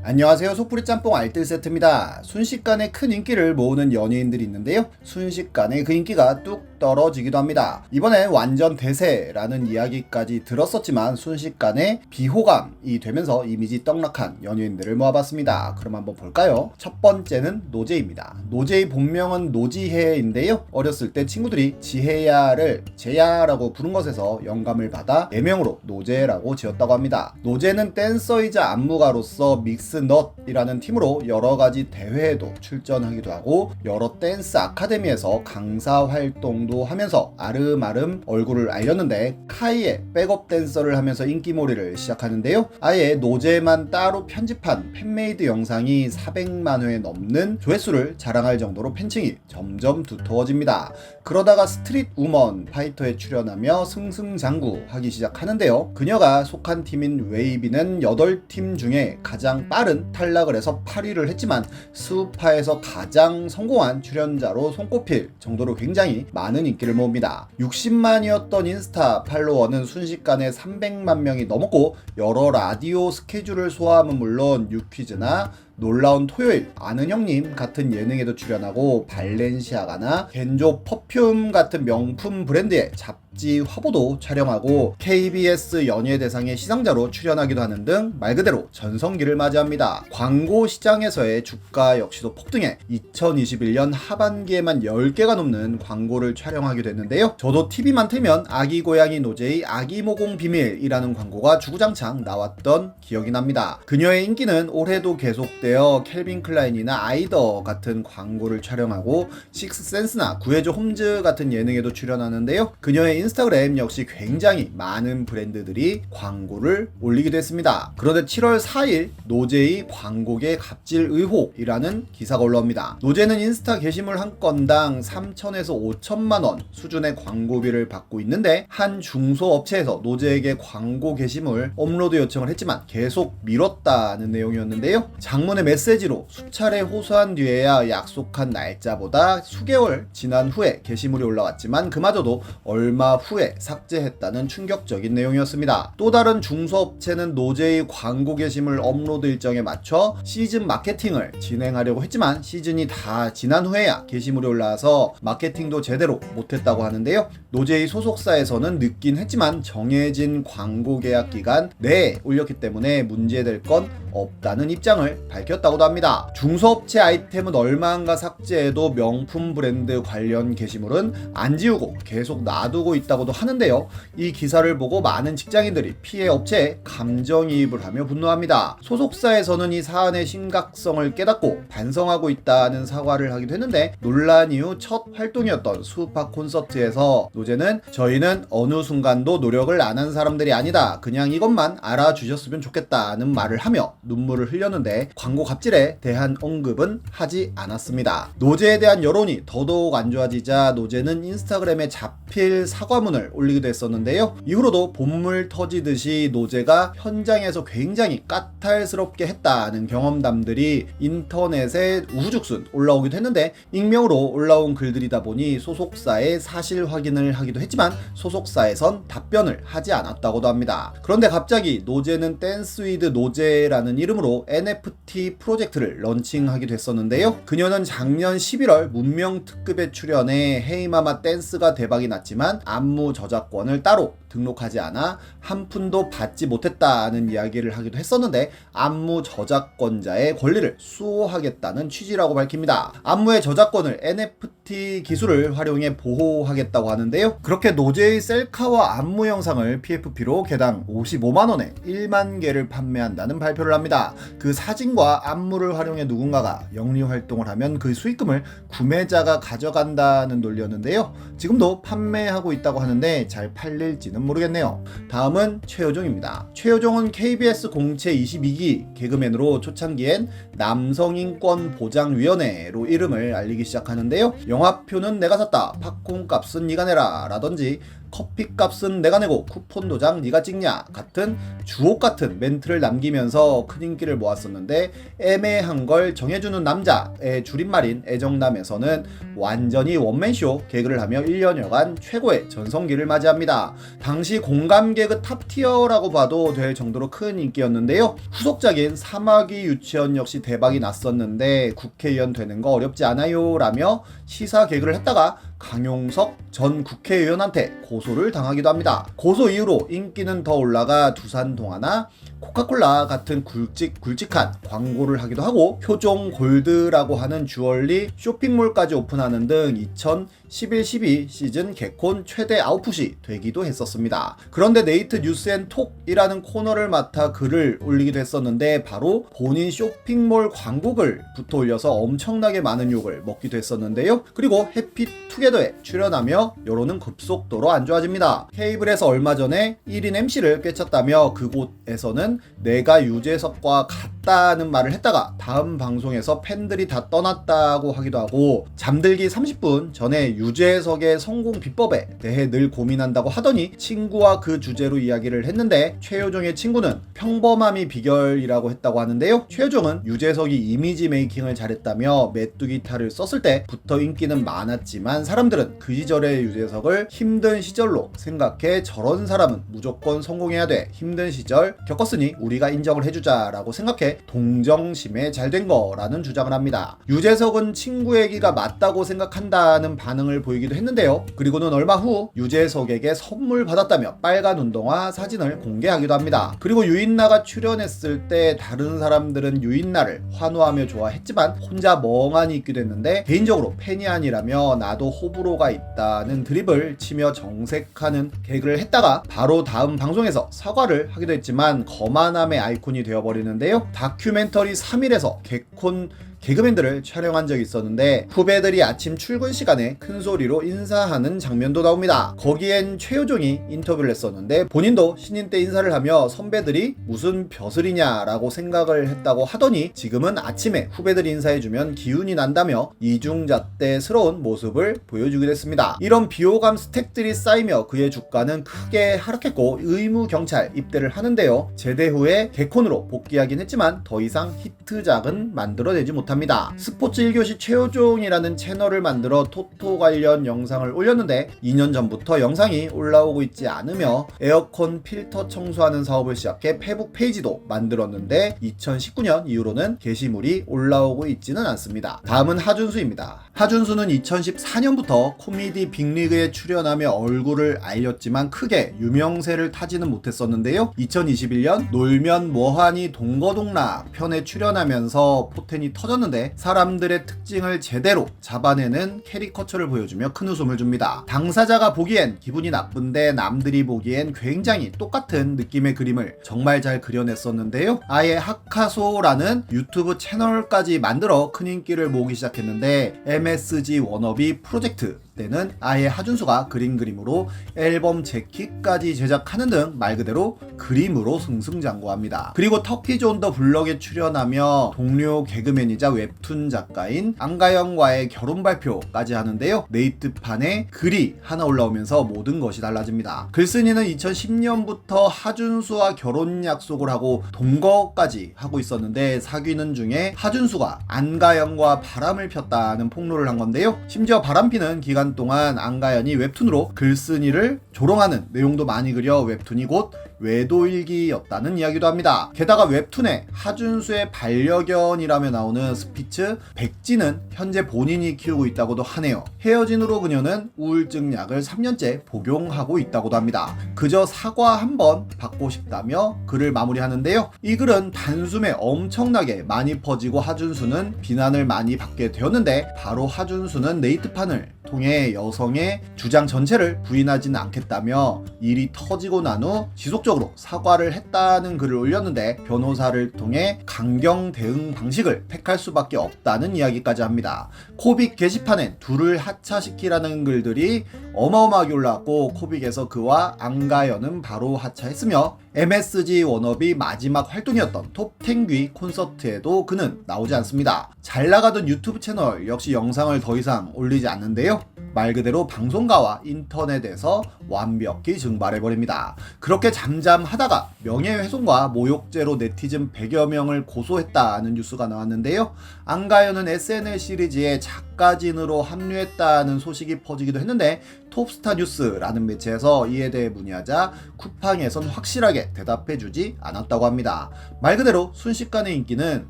안녕하세요. 속풀이 짬뽕 알뜰 세트입니다. 순식간에 큰 인기를 모으는 연예인들이 있는데요. 순식간에 그 인기가 뚝 떨어지기도 합니다. 이번엔 완전 대세라는 이야기까지 들었었지만 순식간에 비호감이 되면서 이미지 떡락한 연예인들을 모아봤습니다. 그럼 한번 볼까요? 첫 번째는 노제이입니다. 노제이 본명은 노지혜인데요. 어렸을 때 친구들이 지혜야를 제야라고 부른 것에서 영감을 받아 예명으로 노제라고 지었다고 합니다. 노제는 댄서이자 안무가로서 믹스넛이라는 팀으로 여러가지 대회에도 출전하기도 하고 여러 댄스 아카데미에서 강사 활동도 하면서 아름아름 얼굴을 알렸는데 카이의 백업 댄서를 하면서 인기몰이를 시작하는데요. 아예 노제만 따로 편집한 팬메이드 영상이 400만 회 넘는 조회수를 자랑할 정도로 팬층이 점점 두터워집니다. 그러다가 스트릿 우먼 파이터에 출연하며 승승장구하기 시작하는데요. 그녀가 속한 팀인 웨이비는 8팀 중에 가장 빠른 탈락을 해서 8위를 했지만 스우파에서 가장 성공한 출연자로 손꼽힐 정도로 굉장히 많은 인기를 모읍니다. 60만이었던 인스타 팔로워는 순식간에 300만 명이 넘었고 여러 라디오 스케줄을 소화함은 물론 뉴퀴즈나 놀라운 토요일, 아는 형님 같은 예능에도 출연하고 발렌시아가나 겐조 퍼퓸 같은 명품 브랜드의 잡지 화보도 촬영하고 KBS 연예대상의 시상자로 출연하기도 하는 등 말 그대로 전성기를 맞이합니다. 광고 시장에서의 주가 역시도 폭등해 2021년 하반기에만 10개가 넘는 광고를 촬영하기도 했는데요. 저도 TV만 틀면 아기 고양이 노제이 아기 모공 비밀이라는 광고가 주구장창 나왔던 기억이 납니다. 그녀의 인기는 올해도 계속되어 캘빈 클라인이나 아이더 같은 광고를 촬영하고 식스센스나 구해줘 홈즈 같은 예능에도 출연하는데요. 그녀의 인스타그램 역시 굉장히 많은 브랜드들이 광고를 올리기도 했습니다. 그런데 7월 4일 노제이 광고계 갑질 의혹이라는 기사가 올라옵니다. 노제는 인스타 게시물 한 건당 3천에서 5천만 원 수준의 광고비를 받고 있는데 한 중소업체에서 노제에게 광고 게시물 업로드 요청을 했지만 계속 미뤘다는 내용이었는데요. 장문의 메시지로 수차례 호소한 뒤에야 약속한 날짜보다 수개월 지난 후에 게시물이 올라왔지만 그마저도 얼마 후에 삭제했다는 충격적인 내용이었습니다. 또 다른 중소업체는 노제의 광고 게시물 업로드 일정에 맞춰 시즌 마케팅을 진행하려고 했지만 시즌이 다 지난 후에야 게시물이 올라와서 마케팅도 제대로 못했다고 하는데요. 노제의 소속사에서는 늦긴 했지만 정해진 광고 계약 기간 내에 올렸기 때문에 문제될 건 없다는 입장을 밝혔다고도 합니다. 중소업체 아이템은 얼마인가 삭제해도 명품 브랜드 관련 게시물은 안 지우고 계속 놔두고 있다고도 하는데요. 이 기사를 보고 많은 직장인들이 피해 업체에 감정이입을 하며 분노합니다. 소속사에서는 이 사안의 심각성을 깨닫고 반성하고 있다는 사과를 하기도 했는데 논란 이후 첫 활동이었던 수우파 콘서트에서 노제는 저희는 어느 순간도 노력을 안 한 사람들이 아니다. 그냥 이것만 알아주셨으면 좋겠다는 말을 하며 눈물을 흘렸는데 광고 갑질에 대한 언급은 하지 않았습니다. 노제에 대한 여론이 더더욱 안 좋아지자 노제는 인스타그램에 자필 사과문을 올리기도 했었는데요. 이후로도 본물 터지듯이 노제가 현장에서 굉장히 까탈스럽게 했다는 경험담들이 인터넷에 우후죽순 올라오기도 했는데 익명으로 올라온 글들이다 보니 소속사에 사실 확인을 하기도 했지만 소속사에선 답변을 하지 않았다고도 합니다. 그런데 갑자기 노제는 댄스 위드 노제라는 이름으로 NFT 프로젝트를 런칭하기도 했었는데요. 그녀는 작년 11월 문명 특급에 출연해 헤이마마 댄스가 대박이 났지만 안무 저작권을 따로 등록하지 않아 한 푼도 받지 못했다는 이야기를 하기도 했었는데 안무 저작권자의 권리를 수호하겠다는 취지라고 밝힙니다. 안무의 저작권을 NFT 기술을 활용해 보호하겠다고 하는데요. 그렇게 노제의 셀카와 안무 영상을 PFP로 개당 55만원에 1만 개를 판매한다는 발표를 합니다. 그 사진과 안무를 활용해 누군가가 영리 활동을 하면 그 수익금을 구매자가 가져간다는 논리였는데요. 지금도 판매하고 있다고 하는데 잘 팔릴지는 모르겠네요. 다음은 최효종입니다. 최효종은 KBS 공채 22기 개그맨으로 초창기엔 남성인권보장위원회로 이름을 알리기 시작하는데요. 영화표는 내가 샀다, 팝콘 값은 니가 내라 라든지 커피값은 내가 내고 쿠폰 도장 네가 찍냐 같은 주옥 같은 멘트를 남기면서 큰 인기를 모았었는데, 애매한 걸 정해주는 남자의 줄임말인 애정남에서는 완전히 원맨쇼 개그를 하며 1년여간 최고의 전성기를 맞이합니다. 당시 공감 개그 탑티어라고 봐도 될 정도로 큰 인기였는데요. 후속작인 사마귀 유치원 역시 대박이 났었는데 국회의원 되는 거 어렵지 않아요 라며 시사 개그를 했다가 강용석 전 국회의원한테 고소를 당하기도 합니다. 고소 이후로 인기는 더 올라가 두산동화나 코카콜라 같은 굵직한 광고를 하기도 하고, 효종 골드라고 하는 주얼리 쇼핑몰까지 오픈하는 등 2011-12 시즌 개콘 최대 아웃풋이 되기도 했었습니다. 그런데 네이트 뉴스앤톡이라는 코너를 맡아 글을 올리기도 했었는데, 바로 본인 쇼핑몰 광고글 붙어 올려서 엄청나게 많은 욕을 먹기도 했었는데요. 그리고 해피투게더에 출연하며 여론은 급속도로 안 좋아집니다. 케이블에서 얼마 전에 1인 MC를 꿰찼다며 그곳에서는 내가 유재석과 같다는 말을 했다가 다음 방송에서 팬들이 다 떠났다고 하기도 하고, 잠들기 30분 전에 유재석의 성공 비법에 대해 늘 고민한다고 하더니 친구와 그 주제로 이야기를 했는데, 최효종의 친구는 평범함이 비결이라고 했다고 하는데요. 최효종은 유재석이 이미지 메이킹을 잘했다며 메뚜기 탈을 썼을 때부터 인기는 많았지만 사람들은 그 시절의 유재석을 힘든 시절로 생각해 저런 사람은 무조건 성공해야 돼, 힘든 시절 겪었으니 우리가 인정을 해주자 라고 생각해 동정심에 잘 된 거라는 주장을 합니다. 유재석은 친구 얘기가 맞다고 생각한다는 반응을 보이기도 했는데요. 그리고는 얼마 후 유재석에게 선물 받았다며 빨간 운동화 사진을 공개하기도 합니다. 그리고 유인나가 출연했을 때 다른 사람들은 유인나를 환호하며 좋아했지만 혼자 멍하니 있기도 했는데, 개인적으로 팬이 아니라며 나도 호불호가 있다는 드립을 치며 정색하는 개그를 했다가 바로 다음 방송에서 사과를 하기도 했지만 거만함의 아이콘이 되어버리는데요. 다큐멘터리 3일에서 개콘 개그맨들을 촬영한 적이 있었는데, 후배들이 아침 출근 시간에 큰 소리로 인사하는 장면도 나옵니다. 거기엔 최효종이 인터뷰를 했었는데 본인도 신인 때 인사를 하며 선배들이 무슨 벼슬이냐라고 생각을 했다고 하더니 지금은 아침에 후배들이 인사해주면 기운이 난다며 이중잣대스러운 모습을 보여주기도 했습니다. 이런 비호감 스택들이 쌓이며 그의 주가는 크게 하락했고 의무 경찰 입대를 하는데요. 제대 후에 개콘으로 복귀하긴 했지만 더 이상 히트작은 만들어내지 못합니다. 스포츠 1교시 최효종이라는 채널을 만들어 토토 관련 영상을 올렸는데 2년 전부터 영상이 올라오고 있지 않으며 에어컨 필터 청소하는 사업을 시작해 페북 페이지도 만들었는데 2019년 이후로는 게시물이 올라오고 있지는 않습니다. 다음은 하준수입니다. 하준수는 2014년부터 코미디 빅리그에 출연하며 얼굴을 알렸지만 크게 유명세를 타지는 못했었는데요. 2021년 놀면 뭐하니 동거동락 편에 출연하면서 포텐이 터졌는데 사람들의 특징을 제대로 잡아내는 캐리커처를 보여주며 큰 웃음을 줍니다. 당사자가 보기엔 기분이 나쁜데 남들이 보기엔 굉장히 똑같은 느낌의 그림을 정말 잘 그려냈었는데요. 아예 하카소라는 유튜브 채널까지 만들어 큰 인기를 모으기 시작했는데, MSG 워너비 프로젝트 때는 아예 하준수가 그린 그림으로 앨범 재킷까지 제작하는 등 말 그대로 그림으로 승승장구합니다. 그리고 터키즈 온 더 블럭에 출연하며 동료 개그맨이자 웹툰 작가인 안가영과의 결혼 발표까지 하는데요. 네이트판에 글이 하나 올라오면서 모든 것이 달라집니다. 글쓴이는 2010년부터 하준수와 결혼 약속을 하고 동거까지 하고 있었는데, 사귀는 중에 하준수가 안가영과 바람을 폈다는 폭로를 한 건데요. 심지어 바람피는 기간 동안 안가연이 웹툰으로 글쓴이를 조롱하는 내용도 많이 그려 웹툰이 곧 외도일기였다는 이야기도 합니다. 게다가 웹툰에 하준수의 반려견이라며 나오는 스피츠 백지는 현재 본인이 키우고 있다고도 하네요. 헤어진 후로 그녀는 우울증 약을 3년째 복용하고 있다고도 합니다. 그저 사과 한번 받고 싶다며 글을 마무리하는데요. 이 글은 단숨에 엄청나게 많이 퍼지고 하준수는 비난을 많이 받게 되었는데, 바로 하준수는 네이트판을 통해 여성의 주장 전체를 부인하지는 않겠다며 일이 터지고 난 후 지속적으로 사과를 했다는 글을 올렸는데, 변호사를 통해 강경 대응 방식을 택할 수밖에 없다는 이야기까지 합니다. 코빅 게시판엔 둘을 하차시키라는 글들이 어마어마하게 올라왔고, 코빅에서 그와 안가연은 바로 하차했으며 MSG 워너비 마지막 활동이었던 톱10귀 콘서트에도 그는 나오지 않습니다. 잘 나가던 유튜브 채널 역시 영상을 더 이상 올리지 않는데요. 말 그대로 방송가와 인터넷에서 완벽히 증발해버립니다. 그렇게 잠잠하다가 명예훼손과 모욕죄로 네티즌 100여 명을 고소했다는 뉴스가 나왔는데요. 안가연은 SNL 시리즈에 작가진으로 합류했다는 소식이 퍼지기도 했는데 톱스타 뉴스라는 매체에서 이에 대해 문의하자 쿠팡에선 확실하게 대답해주지 않았다고 합니다. 말 그대로 순식간의 인기는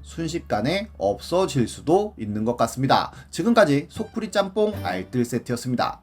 순식간에 없어질 수도 있는 것 같습니다. 지금까지 속풀이 짬뽕 알뜰 세트였습니다.